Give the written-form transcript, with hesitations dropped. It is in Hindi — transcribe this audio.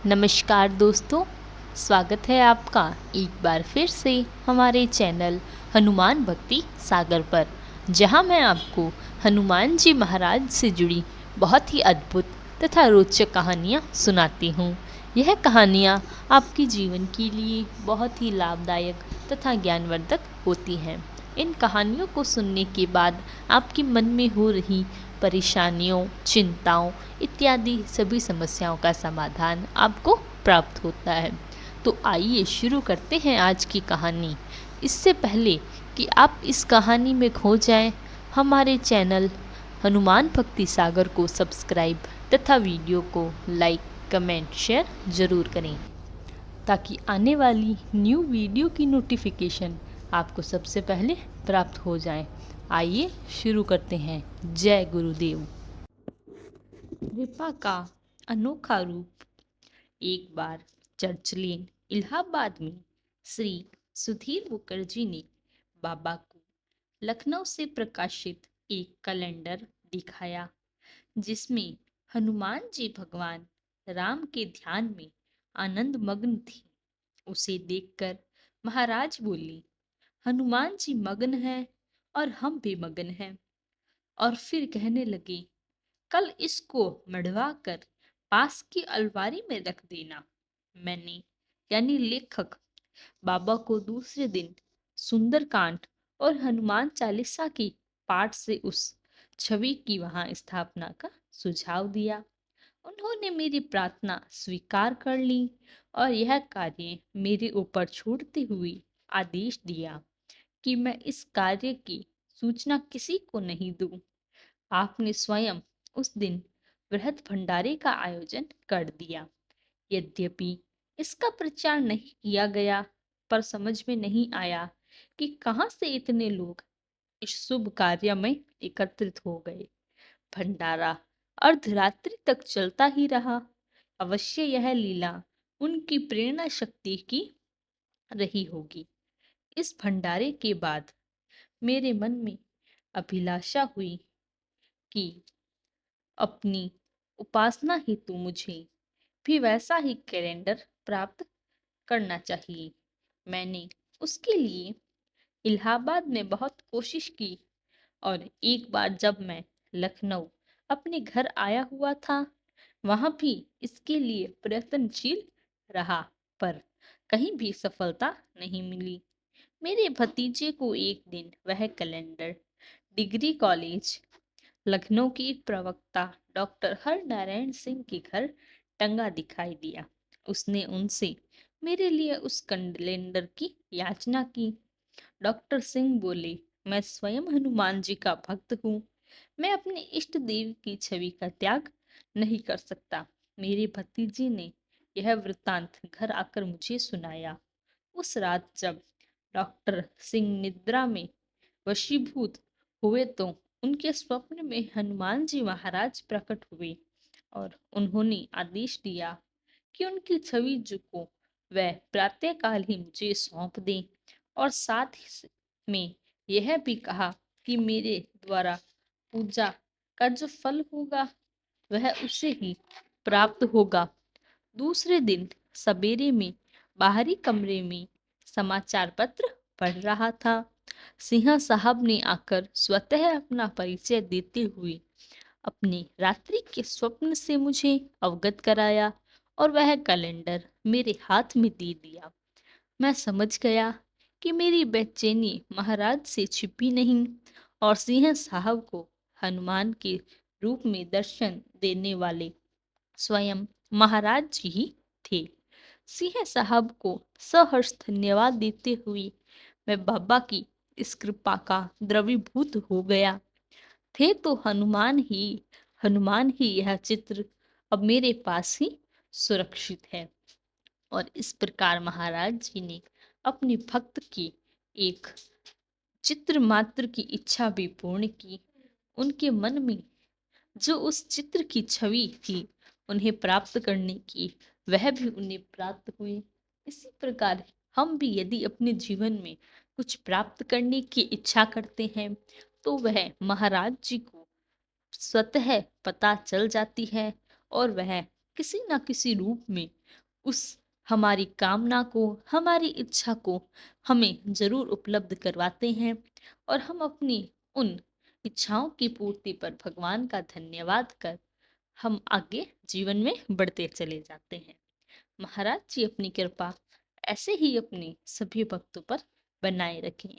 नमस्कार दोस्तों, स्वागत है आपका एक बार फिर से हमारे चैनल हनुमान भक्ति सागर पर, जहां मैं आपको हनुमान जी महाराज से जुड़ी बहुत ही अद्भुत तथा रोचक कहानियां सुनाती हूं। यह कहानियां आपके जीवन के लिए बहुत ही लाभदायक तथा ज्ञानवर्धक होती हैं। इन कहानियों को सुनने के बाद आपके मन में हो रही परेशानियों, चिंताओं इत्यादि सभी समस्याओं का समाधान आपको प्राप्त होता है। तो आइए शुरू करते हैं आज की कहानी। इससे पहले कि आप इस कहानी में खो जाएं, हमारे चैनल हनुमान भक्ति सागर को सब्सक्राइब तथा वीडियो को लाइक, कमेंट, शेयर ज़रूर करें ताकि आने वाली न्यू वीडियो की नोटिफिकेशन आपको सबसे पहले प्राप्त हो जाए। आइए शुरू करते हैं। जय गुरुदेव। कृपा का अनोखा रूप। एक बार चर्च लेन इलाहाबाद में श्री सुधीर मुखर्जी ने बाबा को लखनऊ से प्रकाशित एक कैलेंडर दिखाया जिसमें हनुमान जी भगवान राम के ध्यान में आनंद मग्न थी। उसे देखकर महाराज बोली, हनुमान जी मग्न हैं और हम भी मग्न हैं। और फिर कहने लगे, कल इसको मढ़वा कर पास की अलमारी में रख देना। मैंने यानी लेखक बाबा को दूसरे दिन सुंदरकांड और हनुमान चालीसा की पाठ से उस छवि की वहां स्थापना का सुझाव दिया। उन्होंने मेरी प्रार्थना स्वीकार कर ली और यह कार्य मेरे ऊपर छोड़ते हुए आदेश दिया कि मैं इस कार्य की सूचना किसी को नहीं दूं। आपने स्वयं उस दिन बृहद भंडारे का आयोजन कर दिया। यद्यपि इसका प्रचार नहीं किया गया, पर समझ में नहीं आया कि कहां से इतने लोग इस शुभ कार्य में एकत्रित हो गए। भंडारा अर्धरात्रि तक चलता ही रहा। अवश्य यह लीला उनकी प्रेरणा शक्ति की रही होगी। इस भंडारे के बाद मेरे मन में अभिलाषा हुई कि अपनी उपासना हेतु मुझे भी वैसा ही कैलेंडर प्राप्त करना चाहिए। मैंने उसके लिए इलाहाबाद में बहुत कोशिश की और एक बार जब मैं लखनऊ अपने घर आया हुआ था, वहां भी इसके लिए प्रयत्नशील रहा, पर कहीं भी सफलता नहीं मिली। मेरे भतीजे को एक दिन वह कैलेंडर डिग्री कॉलेज लखनऊ की एक प्रवक्ता डॉक्टर हर नारायण सिंह के घर टंगा दिखाई दिया। उसने उनसे मेरे लिए उस कैलेंडर की याचना की। डॉक्टर सिंह बोले, मैं स्वयं हनुमान जी का भक्त हूँ। मैं अपने इष्ट देव की छवि का त्याग नहीं कर सकता। मेरे भतीजे ने यह वृत्तांत घर आकर मुझे सुनाया। उस रात जब डॉक्टर सिंह निद्रा में वशीभूत हुए तो उनके स्वप्न में हनुमान जी महाराज प्रकट हुए और उन्होंने आदेश दिया कि उनकी छवि जो को वह प्रातःकाल ही मुझे सौंप दें और साथ ही में यह भी कहा कि मेरे द्वारा पूजा का जो फल होगा वह उसे ही प्राप्त होगा। दूसरे दिन सवेरे में बाहरी कमरे में समाचार पत्र पढ़ रहा था। सिंह साहब ने आकर स्वतः अपना परिचय देते हुए अपने रात्रि के स्वप्न से मुझे अवगत कराया और वह कैलेंडर मेरे हाथ में दे दिया। मैं समझ गया कि मेरी बेचैनी महाराज से छिपी नहीं और सिंह साहब को हनुमान के रूप में दर्शन देने वाले स्वयं महाराज जी ही थे। सिंह साहब को सहर्ष धन्यवाद देते हुए मैं बाबा की इस कृपा का द्रवीभूत हो गया। थे तो हनुमान ही यह चित्र अब मेरे पास ही सुरक्षित है। और इस प्रकार महाराज जी ने अपने भक्त की एक चित्र मात्र की इच्छा भी पूर्ण की। उनके मन में जो उस चित्र की छवि थी उन्हें प्राप्त करने की, वह भी उन्हें प्राप्त हुई। इसी प्रकार हम भी यदि अपने जीवन में कुछ प्राप्त करने की इच्छा करते हैं तो वह महाराज जी को स्वतः पता चल जाती है और वह किसी न किसी रूप में उस हमारी कामना को, हमारी इच्छा को हमें ज़रूर उपलब्ध करवाते हैं और हम अपनी उन इच्छाओं की पूर्ति पर भगवान का धन्यवाद कर हम आगे जीवन में बढ़ते चले जाते हैं। महाराज जी अपनी कृपा ऐसे ही अपने सभी भक्तों पर बनाए रखें।